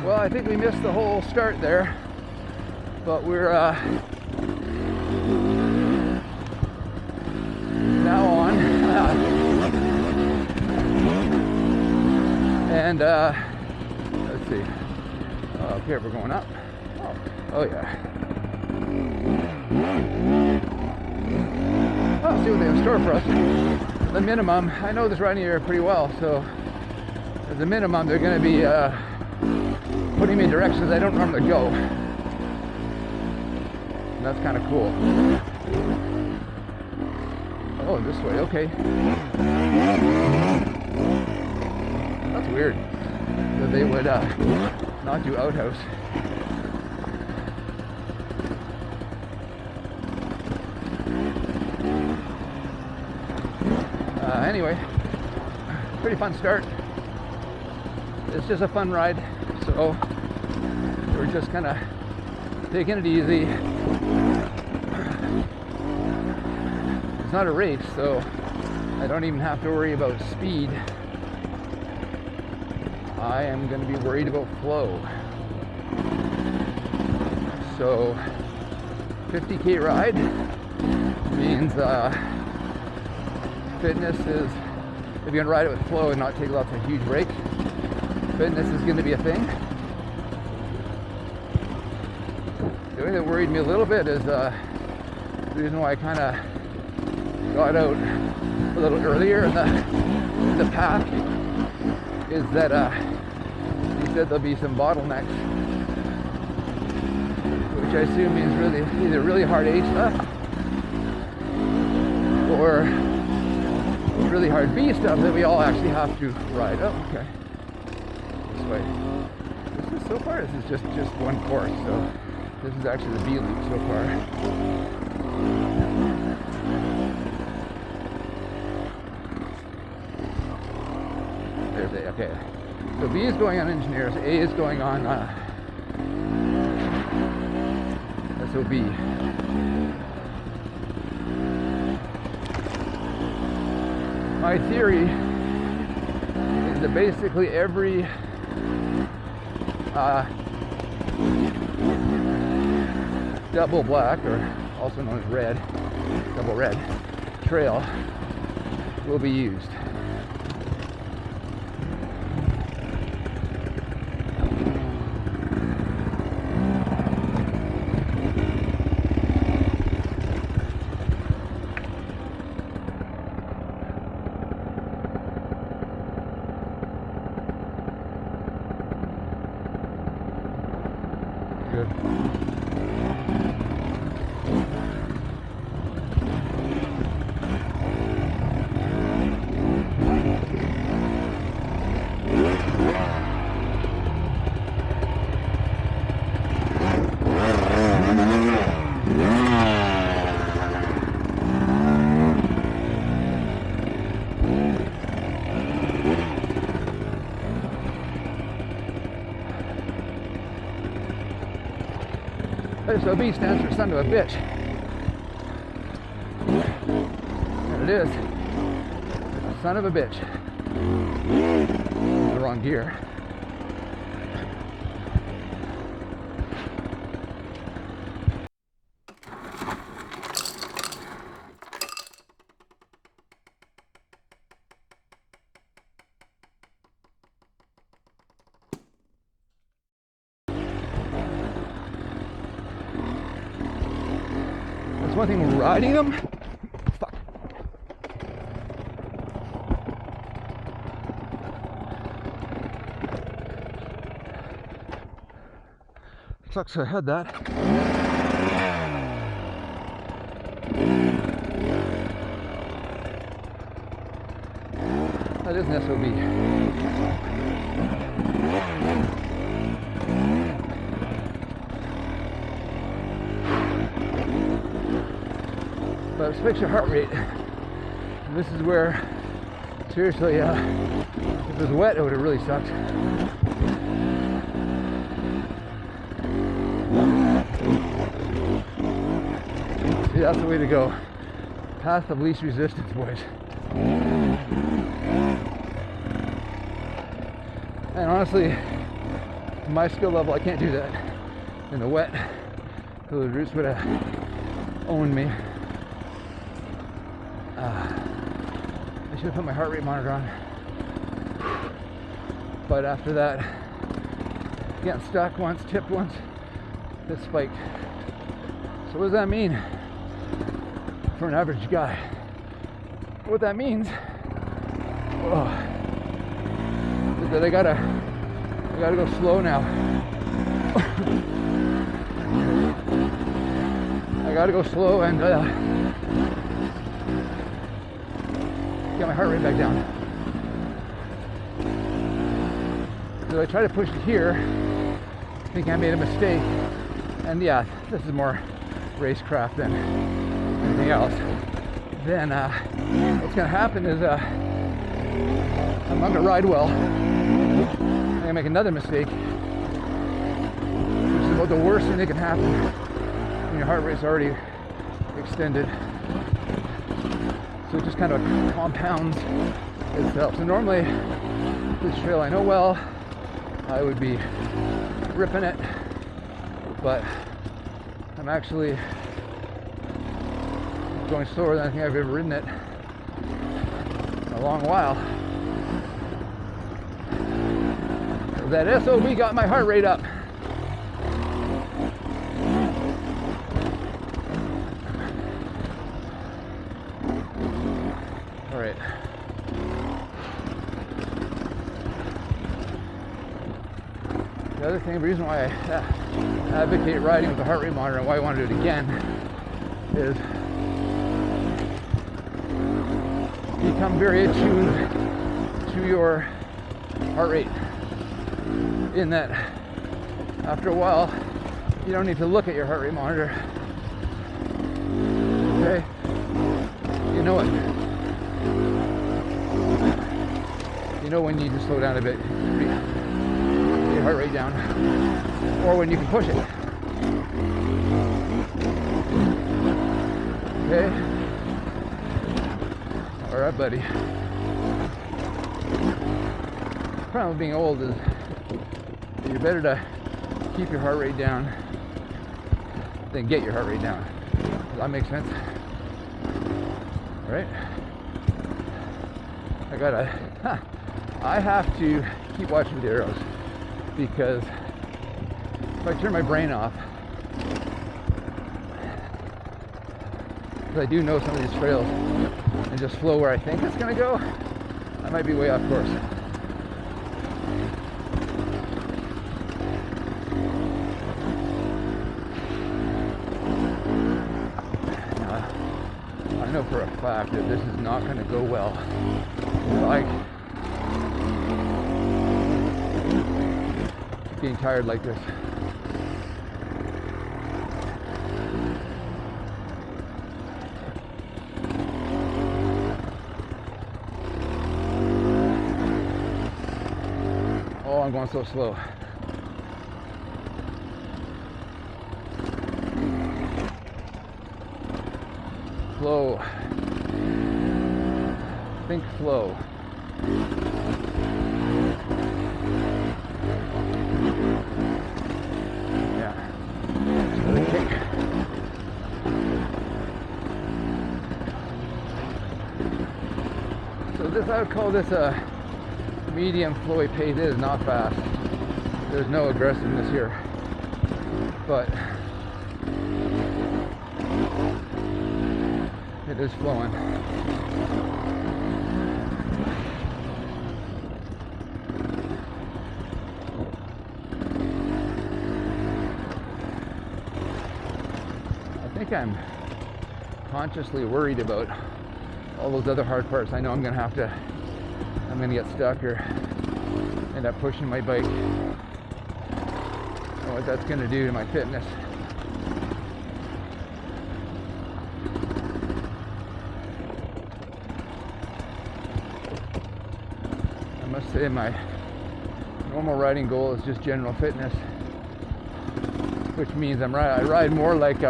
Well, I think we missed the whole start there, but we're now on. And let's see. Up here we're going up. Oh yeah. I'll see what they have in store for us. The minimum, I know this riding area pretty well, so as a minimum they're going to be putting me in directions I don't normally go. And that's kind of cool. Oh, this way, okay. That's weird that they would not do outhouse. Anyway, pretty fun start. It's just a fun ride, so we're just kind of taking it easy. It's not a race, so I don't even have to worry about speed. I am going to be worried about flow. So 50K ride means fitness is, if you're going to ride it with flow and not take lots of huge breaks, fitness is going to be a thing. The only thing that worried me a little bit is the reason why I kind of got out a little earlier in the pack is that he said there'll be some bottlenecks, which I assume means either really hard A stuff or really hard B stuff that we all actually have to ride. Oh, okay. This way. This is so far. This is just one course. So this is actually the B loop so far. There's A. Okay. So B is going on engineers. A is going on SOB. My theory is that basically every double black, or also known as red, double red trail will be used. Good. SOB stands for son of a bitch. And it is. Son of a bitch. The wrong gear. One thing riding them. Fuck. Sucks I had that. That is an SOB. But it fix your heart rate. And this is where, seriously, if it was wet, it would have really sucked. See, that's the way to go. Path of least resistance, boys. And honestly, my skill level, I can't do that in the wet. So the roots would have owned me. I should have put my heart rate monitor on. But after that, getting stuck once, tipped once, it spiked. So what does that mean for an average guy? What that means is that I gotta go slow now. I gotta go slow and get my heart rate back down. So I try to push it here, thinking I made a mistake. And yeah, this is more racecraft than anything else. Then what's gonna happen is I'm not gonna ride well. I'm gonna make another mistake, which is about the worst thing that can happen when your heart rate's already extended. So it just kind of compounds itself. So normally, this trail I know well, I would be ripping it, but I'm actually going slower than I think I've ever ridden it in a long while. So that SOB got my heart rate up. All right. The other thing, the reason why I advocate riding with the heart rate monitor and why I want to do it again is become very attuned to your heart rate, in that after a while you don't need to look at your heart rate monitor. Okay, you know it. You know when you need to slow down a bit, get your heart rate down, or when you can push it. Okay. All right, buddy. The problem with being old is you're better to keep your heart rate down than get your heart rate down. Does that make sense? Right? I have to keep watching the arrows, because if I turn my brain off, because I do know some of these trails, and just flow where I think it's going to go, I might be way off course. Now, I know for a fact that this is not going to go well. Like being tired like this. Oh, I'm going so slow. Slow. Think slow. Yeah. Just another kick. So this, I would call this a medium flowy pace. It is not fast. There's no aggressiveness here, but it is flowing. I think I'm consciously worried about all those other hard parts. I know I'm gonna get stuck or end up pushing my bike. And what that's gonna do to my fitness. I must say my normal riding goal is just general fitness, which means I ride more like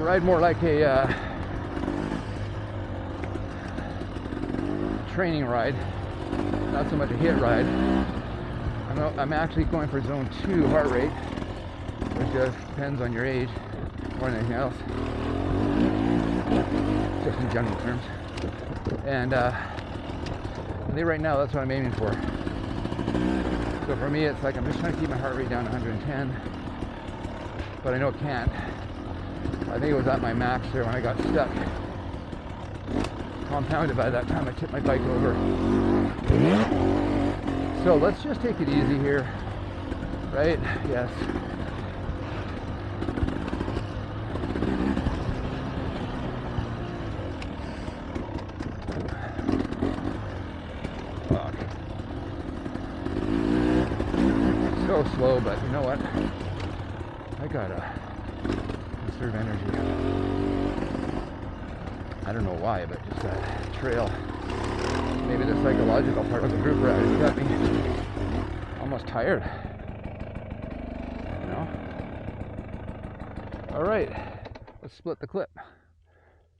ride more like a training ride, not so much a hit ride. I'm actually going for zone 2 heart rate, which just depends on your age more than anything else, just in general terms. And I think right now that's what I'm aiming for. So for me, it's like I'm just trying to keep my heart rate down to 110, but I know it can't. I think it was at my max there when I got stuck, compounded by that time I tipped my bike over. So let's just take it easy here, right? Yes. Fuck. So slow, but you know what? I gotta conserve energy. I don't know why, but just that trail. Maybe the psychological part of the group ride has got me almost tired. You know? All right, let's split the clip.